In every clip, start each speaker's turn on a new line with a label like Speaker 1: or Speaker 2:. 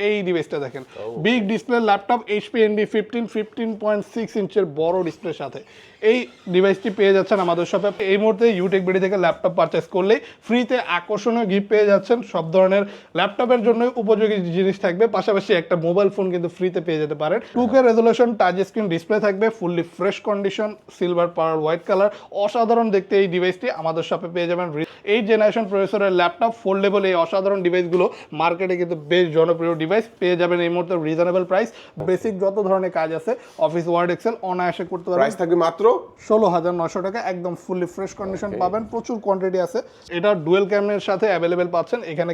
Speaker 1: এই ডিভাইসটা দেখেন, big display laptop HP Envy 15.6 ইঞ্চের বড় ডিসপ্লের সাথে এই ডিভাইসটি পেয়ে যাচ্ছেন আমাদের শপে। এই মুহূর্তে ইউটেক বিডি থেকে ল্যাপটপ পারচেস করলেই ফ্রিতে আকর্ষণীয় গিফট পেয়ে যাচ্ছেন। সব ধরনের ল্যাপটপের জন্য উপযোগী জিনিস থাকবে, পাশাপাশি একটা মোবাইল ফোন কিন্তু ফ্রিতে পেয়ে যেতে পারেন। 2K resolution touch screen display থাকবে, fully fresh condition, silver power white colour, অসাধারণ দেখতে এই ডিভাইসটি আমাদের শপে পেয়ে যাবেন। 8 জেনারেশন প্রসেসরের ল্যাপটপ, ফোল্ডেবল এই অসাধারণ ডিভাইসগুলো মার্কেটে কিন্তু বেশ জনপ্রিয় ডিভাইস পেয়ে যাবেন এই মুহূর্তে রিজনেবল প্রাইস। বেসিক যত ধরনের কাজ আছে অফিস ওয়ার্ড এক্সেল অনায়াসে করতে পারবেন।
Speaker 2: প্রাইস থাকবে মাত্র
Speaker 1: 16,900 টাকা, একদম ফুললি ফ্রেশ কন্ডিশন পাবেন, প্রচুর কোয়ান্টিটি আছে। এটা ডুয়েল ক্যামেরার সাথে অ্যাভেলেবেল পাচ্ছেন, এখানে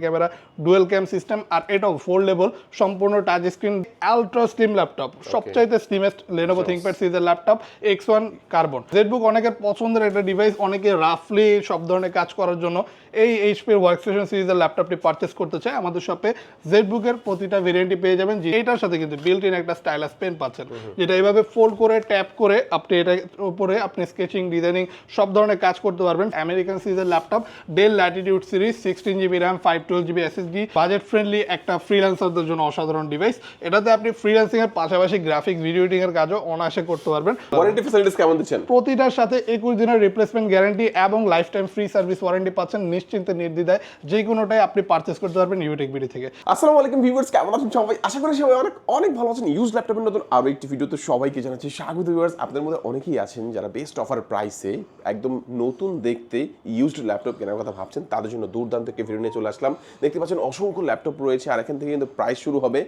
Speaker 1: ক্যামেরা ডুয়েল ক্যাম সিস্টেম, আর এটাও ফোল্ডেবল সম্পূর্ণ touch screen ultra slim laptop, সবচাইতে স্লিমেস্ট Lenovo ThinkPad সিরিজের ল্যাপটপ X1 কার্বন। জেটবুক অনেকের পছন্দের একটা ডিভাইস, অনেকে রাফলি সব ধরনের কাজ করার জন্য এই HP ওয়ার্কস্টেশন সিরিজের ল্যাপটপটি পারচেস করতে চায় আমাদের শপে। জেটবুকের প্রতিটা ভেরিয়েন্টই পেয়ে যাবেন, যে এটার সাথে কিন্তু বিল্ট ইন একটা স্টাইলাস পেন পাচ্ছেন, যেটা এইভাবে ফোল্ড করে ট্যাপ করে আপনি এটা উপরে আপনি স্কেচিং, ডিজাইনিং সব ধরনের কাজ করতে পারবেন। আমেরিকান সিরিজের laptop, Dell Latitude series, 16GB RAM, 512GB SSD, budget friendly একটা ফ্রিল্যান্সারদের জন্য অসাধারণ ডিভাইস। এটাতে আপনি ফ্রিল্যান্সিং এর পাশাপাশি গ্রাফিক্স, ভিডিও এডিটিং এর কাজও অনায়াসে করতে পারবেন।
Speaker 2: ওয়ারেন্টি ফ্যাসিলিটিস কেমন দিচ্ছেন?
Speaker 1: প্রতিটার সাথে 21 দিনের রিপ্লেসমেন্ট গ্যারান্টি এবং life time free service warranty পাচ্ছেন। নিশ্চিন্তে নির্দ্বিধায় যে কোনোটাই আপনি পারচেস করতে পারবেন ইউটেক বিডি থেকে।
Speaker 2: আসসালামু আলাইকুম ভিউয়ার্স, কেমন আছেন সবাই? আশা করি সবাই অনেক ভালো আছেন। ইউজ ল্যাপটপের নতুন আরো একটি ভিডিওতে সবাইকে জানাচ্ছি স্বাগত। ভিউয়ার্স, আপনাদের মধ্যে অনেকেই আছেন যারা বেস্ট অফার প্রাইসে একদম নতুন দেখতে ইউজড ল্যাপটপ কেনার কথা ভাবছেন, তাদের জন্য দুর্দান্ত একটি ভিডিও নিয়ে চলে আসলাম। দেখতে পাচ্ছেন অসংখ্য ল্যাপটপ রয়েছে, আর এখান থেকে কিন্তু প্রাইস শুরু হবে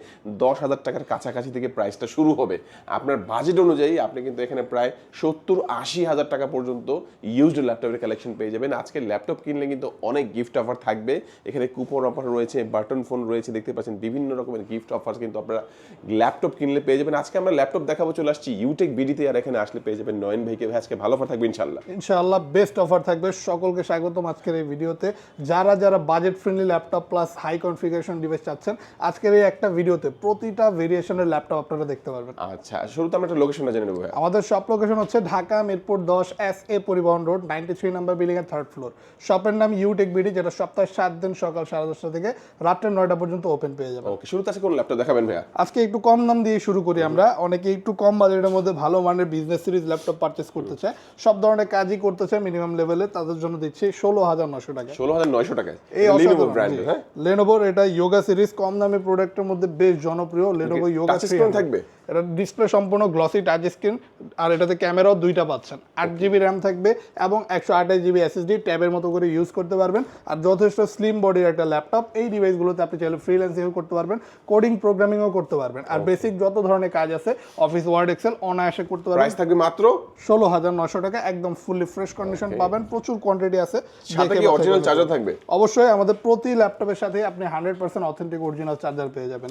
Speaker 2: 10,000 টাকার কাছাকাছি থেকে প্রাইসটা শুরু হবে। আপনার বাজেট অনুযায়ী আপনি কিন্তু এখানে প্রায় 70-80 হাজার টাকা পর্যন্ত ইউজড ল্যাপটপের কালেকশন পেয়ে যাবেন। আজকে ল্যাপটপ কিনলে কিন্তু অনেক গিফট অফার থাকবে, এখানে কুপন অফার রয়েছে, বাটন ফোন রয়েছে, দেখতে পাচ্ছেন বিভিন্ন রকমের গিফট অফার কিন্তু আপনারা ল্যাপটপ কিনলে পেয়ে যাবেন। আজকে আমরা ল্যাপটপ দেখাবো, চলে আসছি ইউটেক বিডিতে, আর এখানে আসলে পেয়ে যাবেন নয়ন ভাইকে। ভাই আজকে ভালো অফার থাকবে
Speaker 1: ইনশাআল্লাহ বেস্ট অফার থাকবে। সকলকে স্বাগতম আজকের এই ভিডিওতে। যারা budget friendly laptop plus high configuration device চাচ্ছেন, আজকের এই একটা ভিডিওতে প্রতিটা ভেরিয়েশনের ল্যাপটপ আপনারা দেখতে পারবেন।
Speaker 2: আচ্ছা, শুরুতে আমরা একটা লোকেশনটা জেনে নেব।
Speaker 1: আমাদের শপ লোকেশন হচ্ছে ঢাকা মিরপুর 10 SA পরিবহন রোড, 93 নাম্বার বিল্ডিং এর 3rd ফ্লোর। শপের নাম ইউটেক বিডি, যেটা সপ্তাহে 7 দিন সকাল 10:30 থেকে রাত্রে 9টা পর্যন্ত ওপেন পেয়ে যাবেন।
Speaker 2: ওকে, শুরুতে আছে কোন ল্যাপটপ দেখাবেন ভাইয়া?
Speaker 1: আজকে একটু কম দাম দিয়ে শুরু করি আমরা। অনেকে একটু কম বাজেটের মধ্যে ভালো মানের বিজনেস সিরিজ ল্যাপটপ পারচেজ করতে চায়, সব ধরনের কাজই করতে চায় মিনিমাম লেভেলে, তাদের জন্য দিচ্ছি 16,900 টাকা।
Speaker 2: 16,900 টাকায়
Speaker 1: এই
Speaker 2: Lenovo ব্র্যান্ড। হ্যাঁ,
Speaker 1: Lenovo এটা ইয়োগা সিরিজ, কম দামি প্রোডাক্টের মধ্যে বেশ জনপ্রিয় Lenovo ইয়োগা
Speaker 2: টাচ স্ক্রিন থাকবে।
Speaker 1: এটা ডিসপ্লে সম্পূর্ণ গ্লসি টাচ স্ক্রিন, আর এটাতে ক্যামেরাও দুইটা পাচ্ছেন। 8GB RAM থাকবে এবং 128GB SSD, ট্যাবের মতো করে ইউজ করতে পারবেন। আর যথেষ্ট স্লিম বডির একটা ল্যাপটপ। এই ডিভাইসগুলোতে আপনি চাইলে ফ্রিল্যান্সিংও করতে পারবেন, কোডিং প্রোগ্রামিংও করতে পারবেন, আর বেসিক যত ধরনের কাজ আছে অফিস ওয়ার্ড এক্সেল অনায়াসে করতে পারবেন।
Speaker 2: প্রাইস থাকবে মাত্র
Speaker 1: 16,900 টাকা, একদম ফুললি ফ্রেশ কন্ডিশন পাবেন, প্রচুর কোয়ান্টিটি আছে।
Speaker 2: সাথে কি অরিজিনাল চার্জার থাকবে?
Speaker 1: অবশ্যই, আমাদের প্রতি ল্যাপটপের সাথে আপনি 100% অথেন্টিক অরিজিনাল চার্জার পেয়ে যাবেন।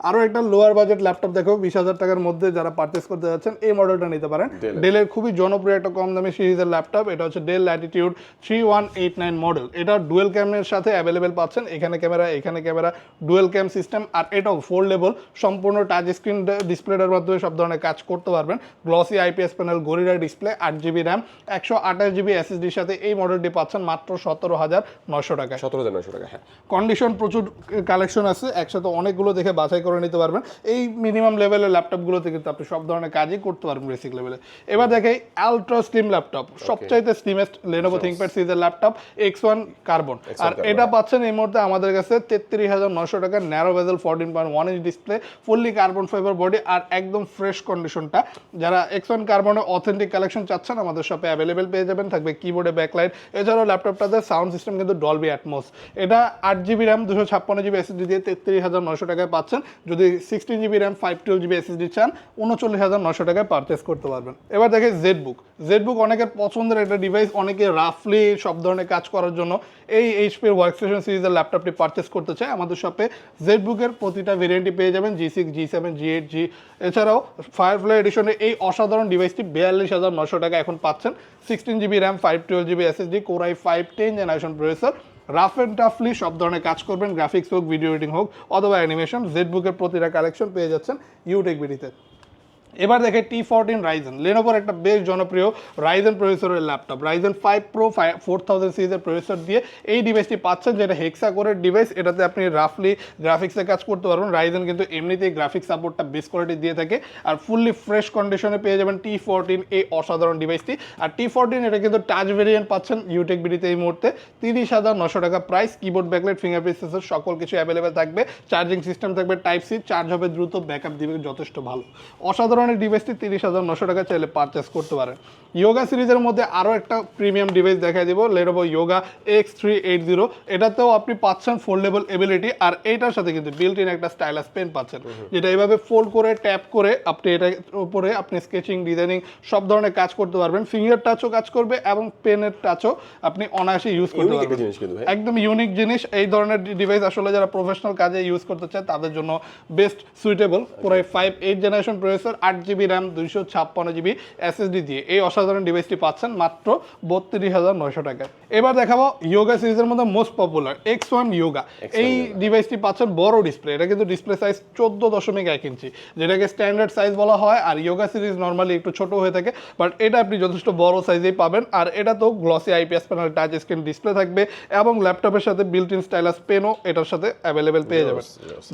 Speaker 1: আরো একটা লোয়ার বাজেট ল্যাপটপ দেখো, 20,000 টাকার মধ্যে যারা পারচেজ করতে যাচ্ছেন এই মডেলটা নিতে পারেন। ডেলের খুবই জনপ্রিয় একটা কম দামি সিরিজের ল্যাপটপ, এটা হচ্ছে ডেল ল্যাটিটিউড 3189 মডেল। এটা ডুয়েল ক্যামেরার সাথে অ্যাভেলেবেল পাচ্ছেন, এখানে ক্যামেরা ডুয়েল ক্যাম সিস্টেম, আর এটাও ফোল্ডেবল সম্পূর্ণ টাচ স্ক্রিন ডিসপ্লেটার মাধ্যমে সব ধরনের কাজ করতে পারবেন। Glossy IPS panel, gorilla display, 8GB RAM, 128GB SSD এর সাথে এই মডেলটি পাচ্ছেন মাত্র 17,900 টাকা।
Speaker 2: 17,900 টাকা। হ্যাঁ,
Speaker 1: কন্ডিশন প্রচুর কালেকশন আছে, একসাথে অনেকগুলো দেখে বাছাই করে নিতে পারবেন। এই মিনিমাম লেভেলের ল্যাপটপগুলোতে কিন্তু আপনি সব ধরনের কাজই করতে পারবেন বেসিক লেভেলে। এবার দেখাই আলট্রা স্লিম ল্যাপটপ, সবচাইতে স্লিমেস্ট Lenovo ThinkPad সিরিজের ল্যাপটপ X1 কার্বন। আর এটা পাচ্ছেন এই মুহূর্তে আমাদের কাছে 33,900 টাকা। Narrow bezel 14.1 inch display, fully carbon fibre body, আর একদম ফ্রেশ কন্ডিশনটা। যারা X1 কার্বনের অথেন্টিক কালেকশন চাচ্ছেন আমাদের শপে অ্যাভেলেবেল পেয়ে যাবেন। থাকবে কিবোর্ডে ব্যাকলাইট, এছাড়াও ল্যাপটপটাতে সাউন্ড সিস্টেম কিন্তু ডলবি অ্যাটমস। এটা 8GB RAM 256GB SSD দিয়ে 33,900 টাকায় পাচ্ছেন। যদি 16GB RAM 512GB SSD চান 39,900 টাকায় পারচেস করতে পারবেন। এবার দেখে জেটবুক অনেকের পছন্দের একটা ডিভাইস, অনেকে রাফলি সব ধরনের কাজ করার জন্য এই HP ওয়ার্কস্টেশন সিরিজের ল্যাপটপটি পারচেস করতে চায় আমাদের শপে। জেটবুকের প্রতিটা ভেরিয়েন্টই পেয়ে যাবেন, G6, G7, G8, G, এছাড়াও ফায়ারফ্লাই এডিশনের এই অসাধারণ ডিভাইসটি 42,900 টাকা এখন পাচ্ছেন। 16GB RAM, 512GB SSD, Core i5 10 generation processor, rough and toughly সব ধরনের কাজ করবেন, গ্রাফিক্স হোক, ভিডিও এডিটিং হোক অথবা অ্যানিমেশন। জেটবুকের প্রতিটা কালেকশন পেয়ে যাচ্ছেন ইউটেক বিডিতে। এবার দেখে T14 রাইজেন, লেনোভোর একটা বেশ জনপ্রিয় রাইজেন প্রসেসরের ল্যাপটপ, রাইজেন 5 প্রো 4000 সিরিজের প্রসেসর দিয়ে এই ডিভাইসটি পাচ্ছেন, যেটা হেক্সা কোরের ডিভাইস। এটাতে আপনি রাফলি গ্রাফিক্সে কাজ করতে পারবেন। রাইজেন কিন্তু এমনিতেই গ্রাফিক্স সাপোর্টটা বেস্ট কোয়ালিটি দিয়ে থাকে, আর ফুললি ফ্রেশ কন্ডিশনে পেয়ে যাবেন T14 এই অসাধারণ ডিভাইসটি। আর T14 এটা কিন্তু টাচ ভেরিয়েন্ট পাচ্ছেন ইউটেক বিডিতে এই মুহূর্তে 30,900 টাকা price. Keyboard, backlight, fingerprint sensor সকল কিছু অ্যাভেলেবেল থাকবে। চার্জিং সিস্টেম থাকবে টাইপ সি, চার্জ হবে দ্রুত, ব্যাকআপ দিবে যথেষ্ট ভালো। অসাধারণ এই ডিভাইসটি 30,900 টাকা চাইলে পারচেস করতে পারেন। ইয়োগা সিরিজের মধ্যে আরও একটা প্রিমিয়াম ডিভাইস দেখাই দিব, লেনোভো ইয়োগা X380। এটাতেও আপনি পাচ্ছেন ফোল্ডেবল এবিলিটি, আর এইটার সাথে কিন্তু বিল্ট ইন একটা স্টাইলাস পেন পাচ্ছেন, যেটা এইভাবে ফোল্ড করে ট্যাপ করে আপনি এটার উপরে আপনি স্কেচিং, ডিজাইনিং সব ধরনের কাজ করতে পারবেন। ফিঙ্গার টাচও কাজ করবে এবং পেনের টাচও আপনি অনায়াসে ইউজ করতে পারবেন। একদম ইউনিক জিনিস। এই ধরনের ডিভাইস আসলে যারা প্রফেশনাল কাজে ইউজ করতে চায় তাদের জন্য বেস্ট সুইটেবল। পুরাই 8 generation processor, 8GB RAM, 256GB SSD দিয়ে এই অসাধারণ ডিভাইসটি পাচ্ছেন মাত্র 32,900 টাকায়। এবার দেখাবো ইয়োগা সিরিজের মধ্যে মোস্ট পপুলার X1 ইয়োগা। এই ডিভাইসটি পাচ্ছেন বড় ডিসপ্লে, এটা কিন্তু ডিসপ্লে সাইজ 14.1 ইঞ্চি, যেটাকে স্ট্যান্ডার্ড সাইজ বলা হয়। আর ইয়োগা সিরিজ নর্মালি একটু ছোট হয়ে থাকে, বাট এটা আপনি যথেষ্ট বড় সাইজেই পাবেন। আর এটা তো glossy IPS panel touch screen display থাকবে, এবং ল্যাপটপের সাথে বিল্ট ইন স্টাইলাস পেনও এটার সাথে অ্যাভেলেবেল পেয়ে যাবেন।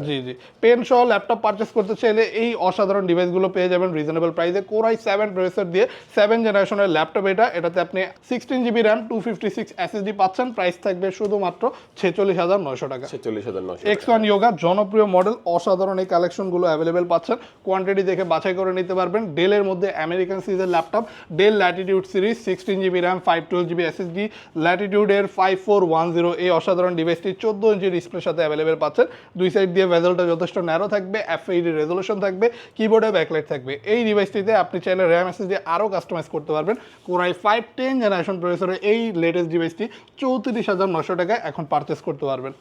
Speaker 1: জি জি, পেন সহ ল্যাপটপ পারচেস করতে চাইলে এই অসাধারণ ডিভাইসগুলো পেয়ে যাবেন রিজনেবল প্রাইসে। কোরাই 7 প্রসেসর দিয়ে 7 জেনারেশনের ল্যাপটপ এটাতে আপনি 16GB র্যাম, 256 এসএসডি পাচ্ছেন। প্রাইস থাকবে শুধুমাত্র 46,900 টাকা।
Speaker 2: 46,900।
Speaker 1: X1 ইয়োগা জনপ্রিয় মডেল, অসাধারণ এই কালেকশনগুলো অ্যাভেলেবেল পাচ্ছেন। কোয়ান্টিটি দেখে বাছাই করে নিতে পারবেন। ডেলের মধ্যে আমেরিকান সিরিজের laptop, Dell Latitude series, 16GB RAM, 512GB SSD, ল্যাটিটিউডের 5410 এই অসাধারণ ডিভাইসটি 14 ইঞ্চি ডিসপ্লের সাথে অ্যাভেলেবেল পাচ্ছেন। দুই সাইড দিয়ে ভেজেলটা যথেষ্ট ন্যারো থাকবে, FHD রেজলিউশন থাকবে, কিবোর্ডে ব্যাকলাইট থাকবে। এই ডিভাইসটিতে আপনি চাইলে র্যাম এসএসডি আরও কাস্টমাইজ করতে পারবেন। কোরাই 10 জেনারেশন প্রসেসরের এই লেটেস্ট ডিভাইসটি 34,900 টাকায় এখন পারচেস করতে পারবেন।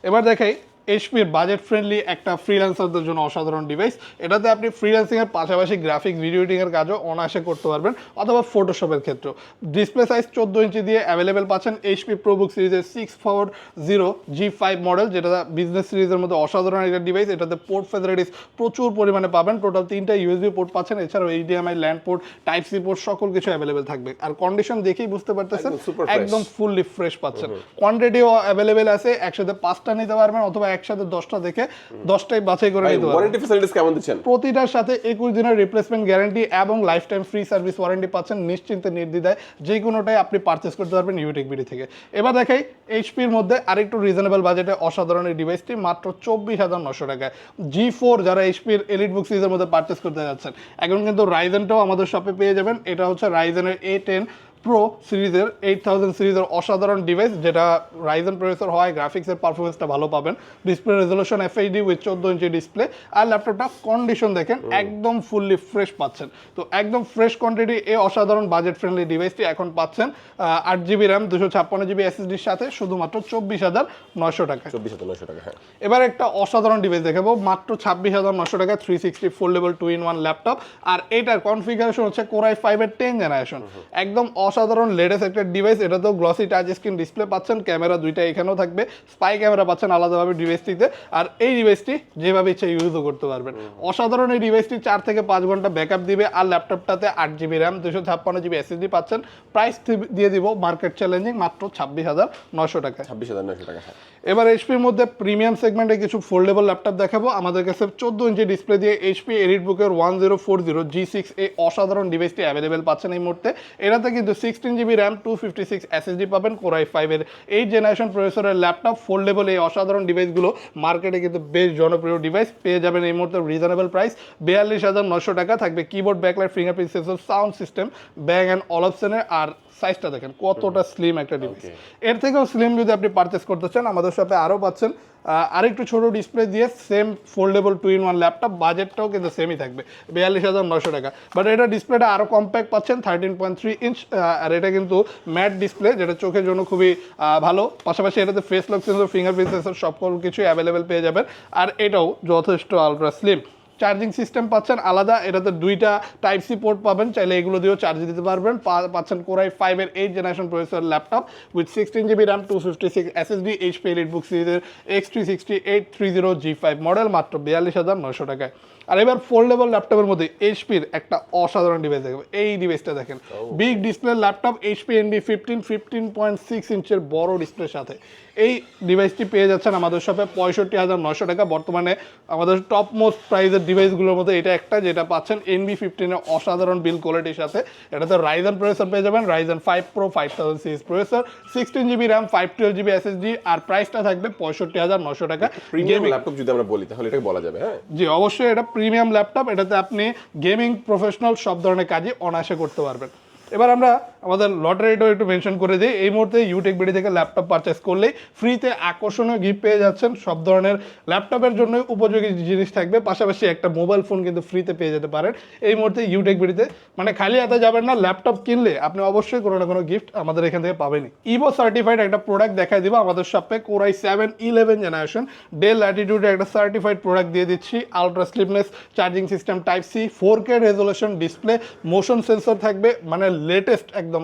Speaker 1: এবার দেখাই এইচপির বাজেট ফ্রেন্ডলি একটা ফ্রিল্যান্সারদের জন্য অসাধারণ ডিভাইস। এটাতে আপনি ফ্রিল্যান্সিংয়ের পাশাপাশি গ্রাফিক্স, ভিডিও এডিটিংয়ের কাজও অনায়াসে করতে পারবেন, অথবা ফটোশপের ক্ষেত্রেও। ডিসপ্লে সাইজ 14 ইঞ্চি দিয়ে অ্যাভেলেবেল পাচ্ছেন এইচপি প্রোবুক সিরিজের 640G5 মডেল, যেটা বিজনেস সিরিজের মধ্যে অসাধারণ একটা ডিভাইস। এটাতে পোর্ট ফেসিলিটিস প্রচুর পরিমাণে পাবেন। টোটাল 3টা ইউএসবি পোর্ট পাচ্ছেন, এছাড়াও HDMI, land port, type C port সকল কিছু অ্যাভেলেবেল থাকবে। আর কন্ডিশন দেখেই বুঝতে পারতেছেন একদম ফুললি ফ্রেশ পাচ্ছেন। কোয়ান্টিটিও অ্যাভেলেবেল আছে, একসাথে 5টা নিতে পারবেন, অথবা একসাথে 10টা দেখে 10টাই বাছাই করে নিতে পারবেন।
Speaker 2: ওয়ারেন্টি ফ্যাসিলিটিস কেমন দিচ্ছেন?
Speaker 1: প্রতিটার সাথে 21 দিনের রিপ্লেসমেন্ট গ্যারান্টি এবং life time free service warranty পাচ্ছেন। নিশ্চিন্তে নির্দ্বিধায় যে কোনোটাই আপনি পারচেস করতে পারবেন ইউটেক বিডি থেকে। এবার দেখাই এইচপির মধ্যে আরেকটু রিজনেবল বাজেটে অসাধারণ এই ডিভাইসটি মাত্র 24,900 টাকায়। G4 যারা এইচপির এলিট বুক সিরিজের মধ্যে পারচেস করতে যাচ্ছেন, এখন কিন্তু রাইজেনটাও আমাদের শপে পেয়ে যাবেন। এটা হচ্ছে রাইজেনের A10 প্রো সিরিজের 8000 সিরিজের অসাধারণ ডিভাইস, যেটা রাইজেন প্রসেসর হয়, গ্রাফিক্সের পারফরমেন্সটা ভালো পাবেন, display resolution FHD with 14 inch display. আর ল্যাপটপটা কন্ডিশন দেখেন একদম ফুললি ফ্রেশ পাচ্ছেন। তো একদম ফ্রেশ কোয়ান্টিটি এই অসাধারণ বাজেট ফ্রেন্ডলি ডিভাইসটি এখন পাচ্ছেন 8GB র্যাম, 256GB এসএসডির সাথে শুধুমাত্র 24,900 টাকা।
Speaker 2: 24,900 টাকা, হ্যাঁ।
Speaker 1: এবার একটা অসাধারণ ডিভাইস দেখাবো মাত্র 26,900 টাকা, 360 ফোল্ডেবল 2-in-1 ল্যাপটপ। আর এটার কনফিগারেশন হচ্ছে কোরাই 5 10 জেনারেশন, একদম অসাধারণ লেটেস্ট একটা ডিভাইস। এটা তো গ্লসি টাচ স্ক্রিন ডিসপ্লে পাচ্ছেন, ক্যামেরা দুইটা এখানেও থাকবে, স্পাই ক্যামেরা পাচ্ছেন আলাদাভাবে ডিভাইসটিতে। আর এই ডিভাইসটি যেভাবে ইচ্ছা ইউজও করতে পারবেন। অসাধারণ এই ডিভাইসটি 4 থেকে 5 ঘন্টা ব্যাকআপ দিবে। আর ল্যাপটপটাতে 8GB র্যাম, 256GB এসএসডি পাচ্ছেন। প্রাইস দিয়ে দিব মার্কেট চ্যালেঞ্জিং মাত্র 26,900 টাকা।
Speaker 2: 26,900 টাকা, হ্যাঁ।
Speaker 1: এবার এইচপির মধ্যে প্রিমিয়াম সেগমেন্টে কিছু ফোল্ডেবল ল্যাপটপ দেখাবো। আমাদের কাছে 14 ইঞ্চি ডিসপ্লে দিয়ে এইচপি এলিটবুকের 1040G6 এই অসাধারণ ডিভাইসটি অ্যাভেলেবেল পাচ্ছেন এই মুহূর্তে। এটাতে কিন্তু 16GB র্যাম, 256 এসএসডি পাবেন, কোরাই 5 8 জেনারেশন প্রসেসরের ল্যাপটপ। ফোল্ডেবল এই অসাধারণ ডিভাইসগুলো মার্কেটে কিন্তু বেশ জনপ্রিয় ডিভাইস, পেয়ে যাবেন এই মুহূর্তে রিজনেবল প্রাইস 42,900 টাকা। থাকবে keyboard, backlight, fingerprint sensor, sound system, Bang and অলপশনের। আর সাইজটা দেখেন কতটা স্লিম একটা ডিভাইস। এর থেকেও স্লিম যদি আপনি পারচেস করতে চান, আমাদের শপে আরও পাচ্ছেন আরেকটু ছোট ডিসপ্লে দিয়ে সেম ফোল্ডেবল 2-in-1 ল্যাপটপ। বাজেটটাও কিন্তু সেমই থাকবে 42,900 টাকা, বাট এটা ডিসপ্লেটা আরও কম্প্যাক্ট পাচ্ছেন, 13.3 ইঞ্চ। আর এটা কিন্তু ম্যাট ডিসপ্লে, যেটা চোখের জন্য খুবই ভালো। পাশাপাশি এটাতে face lock sensor, fingerprint sensor সকল কিছুই অ্যাভেলেবেল পেয়ে যাবেন। আর এটাও যথেষ্ট আলট্রা স্লিম। চার্জিং সিস্টেম পাচ্ছেন আলাদা, এটাতে 2টা টাইপ সি পোর্ট পাবেন, চাইলে এগুলো দিয়েও চার্জ দিতে পারবেন। পাচ্ছেন core i 5 8 generation processor laptop with 16GB RAM, 256 SSD, HP EliteBook সিরিজের X360 830G5 মডেল মাত্র 42,900 টাকায়। আর এবার ফোল্ডেবল ল্যাপটপের মধ্যে এইচপির একটা অসাধারণ ডিভাইস দেখবেন, এই ডিভাইসটা দেখেন, big display laptop HP NB 15.6 ইঞ্চের বড় ডিসপ্লের সাথে এই ডিভাইসটি পেয়ে যাচ্ছেন আমাদের শপে 65,900 টাকা। বর্তমানে আমাদের টপ মোস্ট প্রাইজের ডিভাইসগুলোর মধ্যে এটা একটা, যেটা পাচ্ছেন এনবি 15-এর অসাধারণ বিল কোয়ালিটির সাথে। এটাতে রাইজেন প্রসেসর পেয়ে যাবেন, Ryzen 5 pro 5000 series processor, 16GB RAM, 512GB SSD, আর প্রাইসটা থাকবে 65,900 টাকা।
Speaker 2: প্রিমিয়াম ল্যাপটপ যদি আমরা বলি তাহলে এটাকে বলা যাবে, হ্যাঁ
Speaker 1: জি অবশ্যই এটা প্রিমিয়াম ল্যাপটপ, এটাতে আপনি গেমিং, প্রফেশনাল সব ধরনের কাজই অনায়াসে করতে পারবেন। এবার আমরা আমাদের লটারিটাও একটু মেনশন করে দিই। এই মুহূর্তে ইউটেক বিডি থেকে ল্যাপটপ পারচেস করলেই ফ্রিতে আকর্ষণীয় গিফট পেয়ে যাচ্ছেন। সব ধরনের ল্যাপটপের জন্য উপযোগী জিনিস থাকবে, পাশাপাশি একটা মোবাইল ফোন কিন্তু ফ্রিতে পেয়ে যেতে পারেন এই মুহূর্তে ইউটেক বিডিতে। মানে খালি হাতে যাবেন না, ল্যাপটপ কিনলে আপনি অবশ্যই কোনো না কোনো গিফট আমাদের এখান থেকে পাবেনই। ইভো সার্টিফাইড একটা প্রোডাক্ট দেখাই দিব আমাদের শপে, Core i7 11 জেনারেশন ডেল ল্যাটিটিউডের একটা সার্টিফাইড প্রোডাক্ট দিয়ে দিচ্ছি। Ultra slimness charging system, type C, 4K resolution display, motion sensor থাকবে, মানে লেটেস্ট একদম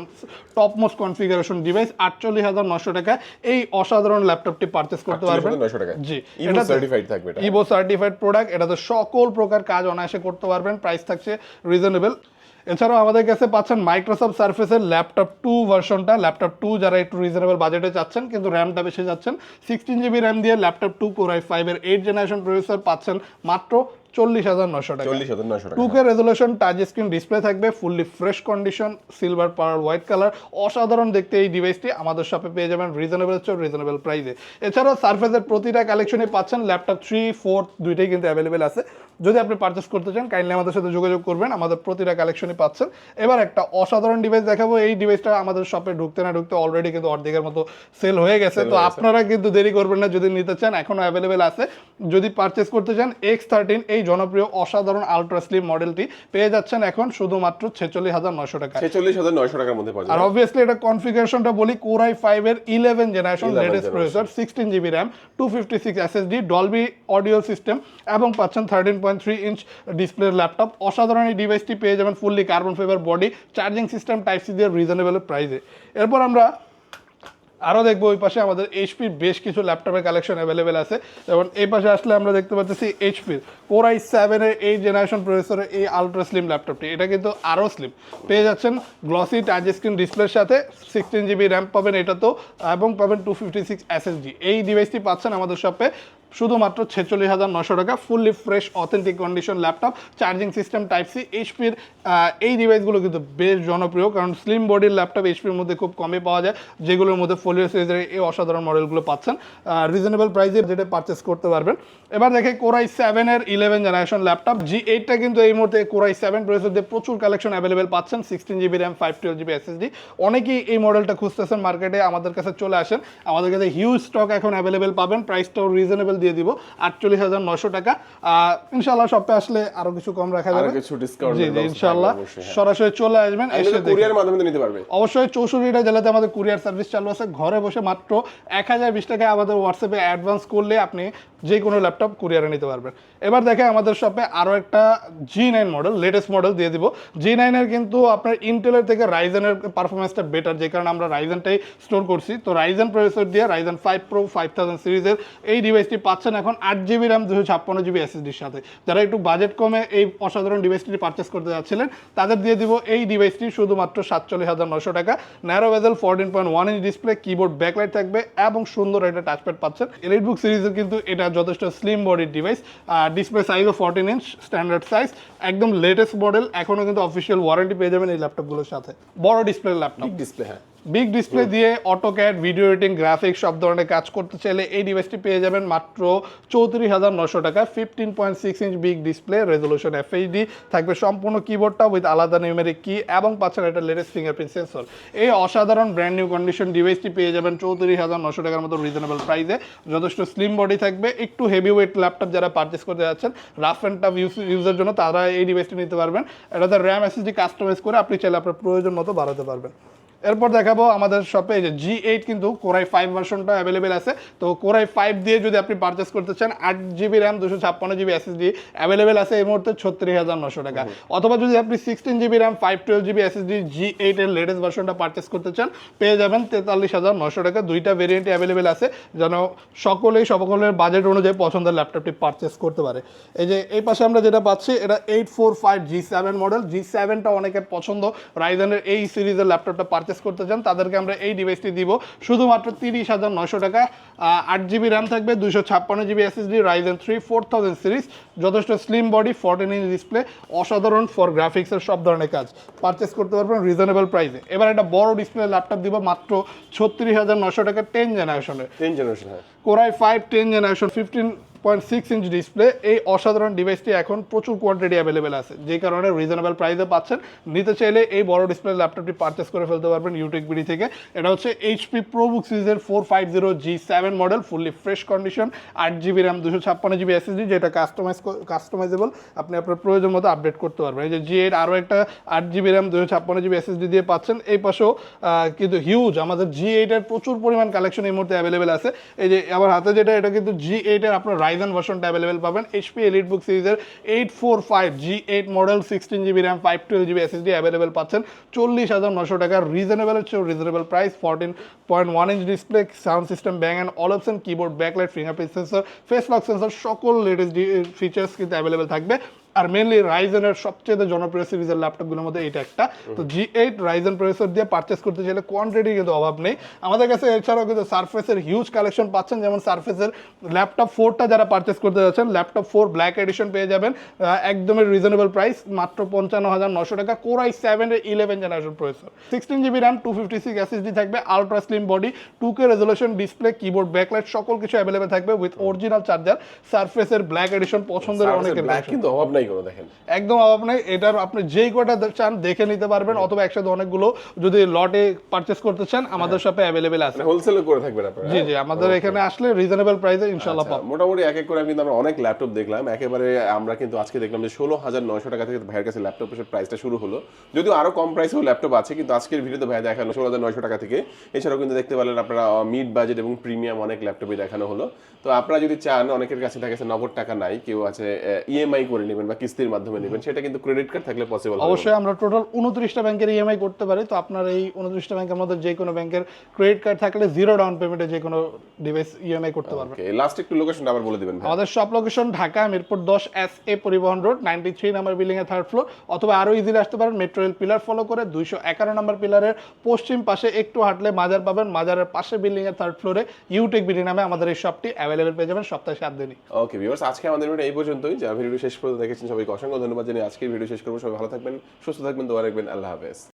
Speaker 1: টপ মোস্ট কনফিগারেশন ডিভাইস। 48,900 টাকা এই অসাধারণ ল্যাপটপটি পারচেস করতে পারবেন।
Speaker 2: 48,900 টাকা
Speaker 1: জি,
Speaker 2: ইভো সার্টিফাইড থাকবে এটা।
Speaker 1: ইভো সার্টিফাইড প্রোডাক্ট, এটাতে সকল প্রকার কাজ অনায়াসে করতে পারবেন, প্রাইস থাকছে রিজনেবল। এছাড়াও আমাদের কাছে পাচ্ছেন মাইক্রোসফট সার্ফেসের ল্যাপটপ 2 ভার্সনটা। ল্যাপটপ 2 যারা একটু রিজনেবল বাজেটে চাচ্ছেন কিন্তু র্যামটা বেশি যাচ্ছেন, 16GB র্যাম দিয়ে ল্যাপটপ 2 Core i5 এর 8 জেনারেশন প্রসেসর পাচ্ছেন মাত্র 40,900 টাকা।
Speaker 2: 40,900 টাকা।
Speaker 1: 2K resolution touch screen display থাকবে, fully fresh condition, silver power white colour, অসাধারণ দেখতে এই ডিভাইসটি আমাদের শপে পেয়ে যাবেন রিজনেবল প্রাইসে। এছাড়াও সার্ফেসের প্রতিটা কালেকশনে পাচ্ছেন ল্যাপটপ 3, 4 দুইটাই কিন্তু অ্যাভেলেবেল আছে। যদি আপনি পারচেস করতে চান কাইন্ডলি আমাদের সাথে যোগাযোগ করবেন, আমাদের প্রতিটা কালেকশনই পাচ্ছেন। এবার একটা অসাধারণ ডিভাইস দেখাবো, এই ডিভাইসটা আমাদের শপে ঢুকতে না ঢুকতে অলরেডি কিন্তু অর্ধেকের মতো সেল হয়ে গেছে। তো আপনারা কিন্তু দেরি করবেন না, যদি নিতে চান এখনো অ্যাভেলেবেল আছে। যদি পারচেস করতে চান X13 এই জনপ্রিয় অসাধারণ আলট্রা স্লিম মডেলটি পেয়ে যাচ্ছেন এখন শুধুমাত্র 46,900 টাকা।
Speaker 2: 46,900 টাকার মধ্যে পাওয়া
Speaker 1: আর
Speaker 2: যাবে।
Speaker 1: অবভিয়াসলি এটা কনফিগারেশনটা বলি, Core i5 এর 11 generation latest processor, 16GB RAM, 256 SSD, Dolby audio system এবং পাচ্ছেন 13.3 ইঞ্চ ডিসপ্লের ল্যাপটপ। অসাধারণ এই ডিভাইসটি পেয়ে যাবেন fully carbon fibre body, charging system type C দিয়ে রিজনেবল প্রাইসে। এরপর আমরা আরও দেখবো ওই পাশে আমাদের এইচপির বেশ কিছু ল্যাপটপের কালেকশন অ্যাভেলেবেল আছে। যেমন এই পাশে আসলে আমরা দেখতে পাচ্ছি এইচপির Core i7 এর 8 জেনারেশন প্রসেসরের এই আলট্রা স্লিম ল্যাপটপটি। এটা কিন্তু আরও স্লিম পেয়ে যাচ্ছেন, গ্লসি টাচ স্ক্রিন ডিসপ্লের সাথে, 16GB র্যাম পাবেন এটাতেও এবং পাবেন 256 এসএসডি। এই ডিভাইসটি পাচ্ছেন আমাদের শপে শুধুমাত্র 46,900 টাকা, fully fresh authentic condition laptop, charging system type C. এইচপির এই ডিভাইসগুলো কিন্তু বেশ জনপ্রিয়, কারণ স্লিম বডির ল্যাপটপ এইচপির মধ্যে খুব কমই পাওয়া যায়, যেগুলোর মধ্যে ফোলিও সিরিজের এই অসাধারণ মডেলগুলো পাচ্ছেন রিজনেবল প্রাইসে, যেটা পারচেস করতে পারবেন। এবার দেখে Core i7 এর 11 জেনারেশন ল্যাপটপ G8টা কিন্তু এই মুহূর্তে Core i7 প্রসেসর দিয়ে প্রচুর কালেকশন অ্যাভেলেবেল পাচ্ছেন, 16GB র্যাম, 512GB এসএসডি। অনেকেই এই মডেলটা খুঁজতেছেন মার্কেটে, আমাদের কাছে চলে আসেন, আমাদের কাছে হিউজ স্টক এখন অ্যাভেলেবেল পাবেন, প্রাইসটাও রিজনেবল দিয়ে দিব 48,900 টাকা। ইনশাআল্লাহ শপে আসলে আরো কিছু কম রাখা যাবে,
Speaker 2: কিছু ডিসকাউন্ট
Speaker 1: জি ইনশাআল্লাহ সরাসরি চলে আসবেন, এসে
Speaker 2: কুরিয়ার মাধ্যমে নিতে পারবে।
Speaker 1: অবশ্যই 64টা জেলাতে আমাদের কুরিয়ার সার্ভিস চালু আছে। ঘরে বসে মাত্র 1020 টাকায় আমাদের হোয়াটসঅ্যাপে অ্যাডভান্স করলে আপনি যে কোনো ল্যাপটপ কুরিয়ারে নিতে পারবেন। এবার দেখে আমাদের শপে আরও একটা G9 মডেল, লেটেস্ট মডেল দিয়ে দিব। G9 এর কিন্তু আপনার ইন্টেলের থেকে রাইজেনের পারফরমেন্সটা বেটার, যে কারণে আমরা রাইজেনটাই স্টোর করছি। তো রাইজেন প্রসেসর দিয়ে রাইজেন 5 প্রো 5000 সিরিজের এই ডিভাইসটি পাচ্ছেন এখন 8GB র্যাম, 256GB এসএসডির সাথে। যারা একটু বাজেট কমে এই অসাধারণ ডিভাইসটি পারচেস করতে যাচ্ছিলেন তাদের দিয়ে দিব এই ডিভাইসটি শুধুমাত্র 47,900 টাকা। Narrow bezel 14.1 inch display, keyboard backlight থাকবে এবং সুন্দর একটা টাচপ্যাড পাচ্ছেন। এলিটবুক সিরিজের কিন্তু এটা যথেষ্ট স্লিম বডির ডিভাইস, ডিসপ্লে সাইজও 14 ইঞ্চ স্ট্যান্ডার্ড সাইজ, একদম লেটেস্ট মডেল। এখনও কিন্তু অফিসিয়াল ওয়ারেন্টি পেয়ে যাবেন এই ল্যাপটপগুলোর সাথে। বড় ডিসপ্লে ল্যাপটপ,
Speaker 2: ডিসপ্লে, হ্যাঁ
Speaker 1: বিগ ডিসপ্লে দিয়ে অটোক্যাড, ভিডিও এডিটিং, গ্রাফিক্স সব ধরনের কাজ করতে চাইলে এই ডিভাইসটি পেয়ে যাবেন মাত্র 34,900 টাকা। 15.6 inch big display, resolution FHD থাকবে, সম্পূর্ণ কিবোর্ডটা উইথ আলাদা নিউমেরিক কি এবং পাচ্ছেন একটা লেটেস্ট ফিঙ্গারপ্রিন্ট সেন্সর। এই অসাধারণ ব্র্যান্ড নিউ কন্ডিশন ডিভাইসটি পেয়ে যাবেন 34,900 টাকার মতো রিজনেবল প্রাইসে। যথেষ্ট স্লিম বডি থাকবে, একটু হেভি ওয়েট ল্যাপটপ যারা পারচেস করতে যাচ্ছেন রাফ অ্যান্ড টাফ ইউজের জন্য তারা এই ডিভাইসটি নিতে পারবেন। এটাতে র্যাম SSD কাস্টমাইজ করে আপনি চাইলে আপনার প্রয়োজন মতো বাড়াতে পারবেন। এরপর দেখাবো আমাদের শপে এই যে G8 কিন্তু কোরাই 5 ভার্সনটা অ্যাভেলেবেল আছে। তো কোরাই 5 দিয়ে যদি আপনি পারচেস করতে চান 8GB RAM 256GB SSD available আছে এই মুহূর্তে 36,900 টাকা। অথবা যদি আপনি 16GB RAM 512GB SSD G8 এর লেটেস্ট ভার্সনটা পারচেস করতে চান পেয়ে যাবেন 43,900 টাকা। দুইটা ভেরিয়েন্টই অ্যাভেলেবেল আছে যেন সকলের বাজেট অনুযায়ী পছন্দের ল্যাপটপটি পারচেস করতে পারে। এই যে এই পাশে আমরা যেটা পাচ্ছি এটা 845G7 মডেল। G7টা অনেকের পছন্দ, রাইজেনের এই সিরিজের ল্যাপটপটা পারচেস করতে চান তাদেরকে আমরা এই ডিভাইসটি দিব শুধুমাত্র 30,900 টাকা। 8GB র্যাম থাকবে, 256GB SSD, রাইজেন 3 4000 সিরিজ, যথেষ্ট স্লিম বডি, 14 ইঞ্চ ডিসপ্লে, অসাধারণ ফর গ্রাফিক্সের সব ধরনের কাজ পারচেস করতে পারবেন রিজনেবল প্রাইসে। এবার একটা বড় ডিসপ্লে ল্যাপটপ দিব মাত্র 36,900 টাকা 10 জেনারেশনের
Speaker 2: হ্যাঁ।
Speaker 1: Core i 5 10 generation 15.6 inch display. এই অসাধারণ ডিভাইসটি এখন প্রচুর কোয়ান্টিটি অ্যাভেলেবেল আছে, যে কারণে রিজনেবল প্রাইসে পাচ্ছেন। নিতে চাইলে এই বড় ডিসপ্লে ল্যাপটপটি পারচেস করে ফেলতে পারবেন ইউটেক বিডি থেকে। এটা হচ্ছে এইচপি প্রোবুক সিরিজের 450G7 model, fully fresh condition, 8GB RAM 256GB SSD, যেটা কাস্টমাইজেবল, আপনি আপনার প্রয়োজন মতো আপডেট করতে পারবেন। এই যে G8 আরও একটা 8GB র্যাম 256GB SSD দিয়ে পাচ্ছেন। এই পাশেও কিন্তু হিউজ আমাদের G8 এর প্রচুর পরিমাণ কালেকশন এই মুহূর্তে অ্যাভেলেবেল আছে। এই যে আমার হাতে যেটা, এটা কিন্তু G8 এর আপনার রাইজেন ভার্সনটা অ্যাভেলেবেল পাবেন। HP এলিটবুক সিরিজের 845G8 model 16GB RAM 512GB SSD available পাচ্ছেন 40,900 টাকা। রিজনেবলের চেয়েও reasonable price, 14.1 inch display, sound system Bang and Olufsen, keyboard backlight, fingerprint sensor, face lock sensor, সকল লেটেস্ট ফিচার্স কিন্তু অ্যাভেলেবেল থাকবে। আর মেনলি রাইজেনের সবচেয়ে জনপ্রিয় সিরিজের ল্যাপটপগুলোর মধ্যে এটা একটা। তো G8 রাইজেন প্রসেসর দিয়ে পারচেস করতে চাইলে কোয়ান্টিটি কিন্তু অভাব নেই আমাদের কাছে। এছাড়াও কিন্তু সারফেসের হিউজ কালেকশন পাচ্ছেন, যেমন সারফেসের ল্যাপটপ 4টা যারা পারচেস করতে যাচ্ছেন ল্যাপটপ 4 ব্ল্যাক এডিশন পেয়ে যাবেন একদমই রিজনেবল প্রাইস, মাত্র 55,900 টাকা। কোরাই 7 এর 11 generation processor, 16GB RAM 256 SSD থাকবে, ultra slim body, 2K resolution display, keyboard backlight, সকল কিছু অ্যাভেলেবেল থাকবে উইথ অরিজিনাল চার্জার। সারফেসের ব্ল্যাক এডিশন পছন্দের অনেকের
Speaker 2: কিন্তু অভাব নাই কোনো, দেখেন
Speaker 1: একদম অভাব নেই। এটার আপনি যেই কটা চান দেখে নিতে পারবেন, অথবা একসাথে অনেকগুলো যদি লটে পারচেস করতে চান আমাদের শপে অ্যাভেলেবেল আছে।
Speaker 2: হোলসেল করে থাকবেন আপনারা?
Speaker 1: জি জি, আমাদের এখানে আসলে রিজনেবল প্রাইসে ইনশাআল্লাহ পাবেন।
Speaker 2: মোটামুটি এক এক করে কিন্তু আমরা অনেক ল্যাপটপ দেখলাম একেবারে। আমরা কিন্তু আজকে দেখলাম যে 16,900 টাকা থেকে ভাইয়ের কাছে ল্যাপটপের প্রাইসটা শুরু হলো, যদিও আরো কম প্রাইসেও ল্যাপটপ আছে, কিন্তু আজকের ভিডিওতে ভাই দেখানো 16,900 টাকা থেকে। এছাড়াও কিন্তু দেখতে পারলেন আপনারা মিড বাজেট এবং প্রিমিয়াম অনেক ল্যাপটপই দেখানো হলো। তো আপনারা যদি চান, অনেকের কাছে দেখা গেছে নগদ টাকা নাই, কেউ আছে ইএমআই করে নেবেন বা কিস্তির মাধ্যমে নেবেন, সেটা কিন্তু ক্রেডিট কার্ড থাকলে পসিবল।
Speaker 1: অবশ্যই আমরা টোটাল 29টা ব্যাংকের ইএমআই করতে পারি। তো আপনার এই 29টা ব্যাংকের মধ্যে যে কোনো ব্যাংকের ক্রেডিট কার্ড থাকলে জিরো ডাউন পেমেন্টে যে কোনো ডিভাইস ইএমআই করতে পারবেন।
Speaker 2: ওকে, লাস্ট একটু লোকেশনটা আবার বলে দিবেন।
Speaker 1: আমাদের সব লোকেশন ঢাকা মিরপুর 10 SA পরিবহন রোড 93 নাম্বার বিল্ডিং এর 3rd ফ্লোর, অথবা আরো ইজিলি আসতে পারেন মেট্রো রেল পিলার ফলো করে 211 নাম্বার পিলারের পশ্চিম পাশে একটু হাঁটলে মাজার পাবেন। মাজারের পাশে বিল্ডিং এর 3rd ফ্লোরে ইউটেক বিডি নামে আমাদের এই শপটি অ্যাভেলেবেল পেয়ে যাবেন সপ্তাহে 7 দিনই।
Speaker 2: ওকে ভিউয়ার্স, আজকে আমাদের ভিডিও এই পর্যন্তই। যারা ভিডিও শেষ পর্যন্ত দেখেছেন সবাইকে অসংখ্য ধন্যবাদ জানিয়ে আজকের ভিডিও শেষ করবো। সবাই ভালো থাকবেন, সুস্থ থাকবেন, দোয়া রাখবেন। আল্লাহ হাফেজ।